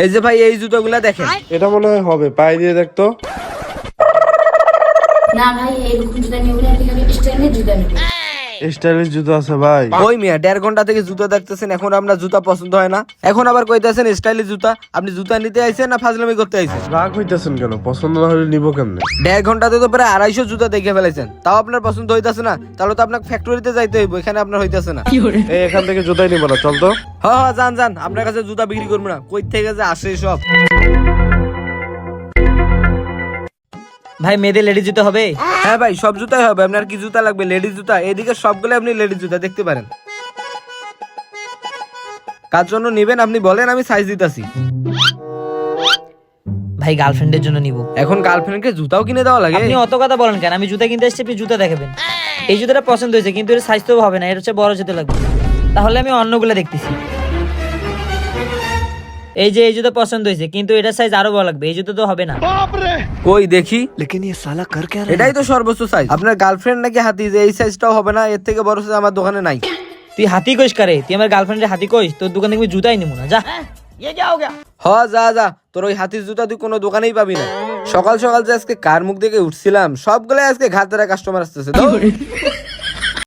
এই যে ভাই এই জুতোগুলা দেখেন। এটা মনে হয় হবে, পায়ে দিয়ে দেখতো। না ভাই এরকম জুতা নিয়ে বলে এখানে স্টাইলের জুতা নেব। স্টাইলিশ জুতো আছে ভাই। ওই মিয়া 1.5 ঘন্টা থেকে জুতা দেখতেছেন, এখন আপনার জুতা পছন্দ হয় না, এখন আবার কইতাছেন স্টাইলিশ জুতা। আপনি জুতা নিতে আইছেন না ফাজলামি করতে আইছেন? রাগ হইতেছেন কেন? পছন্দ না হলে নিবো কেমনে? 1.5 ঘন্টাতে তো প্রায় 250 জুতা দেখে ফেলেছেন, তাও আপনার পছন্দ হইতাছে না? তাহলে তো আপনাকে ফ্যাক্টরিতে যাইতে হইব, এখানে আপনার হইতাছে না। এই এখান থেকে জুতাই নিবো না, চল তো। হ্যাঁ যান যান, আপনার কাছে জুতা বিক্রি করবো না, কই থেকে যে আসে সব। ভাই মেয়েদের লেডিস জুতো হবে? হ্যাঁ ভাই সব জুতাই হবে। আপনার কি জুতা লাগবে? লেডিস জুতা, এদিকে সবগুলো আপনি লেডিস জুতা দেখতে পারেন। কার জন্য নিবেন আপনি বলেন, আমি সাইজ দিতাছি। ভাই গার্লফ্রেন্ডের জন্য নিব। এখন গার্লফ্রেন্ডকে জুতাও কিনে দেওয়া লাগে? আপনি অত কথা বলেন কেন? আমি জুতা কিনতে এসেছি, আপনি জুতা দেখাবেন। এই জুতাটা পছন্দ হয়েছে কিন্তু এর সাইজ তো হবে না, এর হচ্ছে বড় জুতো লাগবে। তাহলে আমি অন্যগুলো দেখতেছি। এই যে এই জুতো পছন্দ হয়েছে কিন্তু এটার সাইজ আরো বড় লাগবে, এই জুতো তো হবে না। কই দেখি। এটাই তো সর্বোচ্চ সাইজ। আপনার গার্লফ্রেন্ড নাকি হাতি, যে এই সাইজটাও হবে না, এর থেকে বড় সাইজ আমার দোকানে নাই। তুই হাতি কইস কারে? তুই আমার গার্লফ্রেন্ডের হাতি কইস? তোর দোকান থেকে আমি জুতাই নিব না, যা। হ যা যা, তোর ওই হাতির জুতা তুই কোনো দোকানেই পাবি না। সকাল সকাল যে আজকে কার মুখ দেখে উঠছিলাম, সবগুলো আজকে ঘাট ধরা কাস্টমার আসতেছে।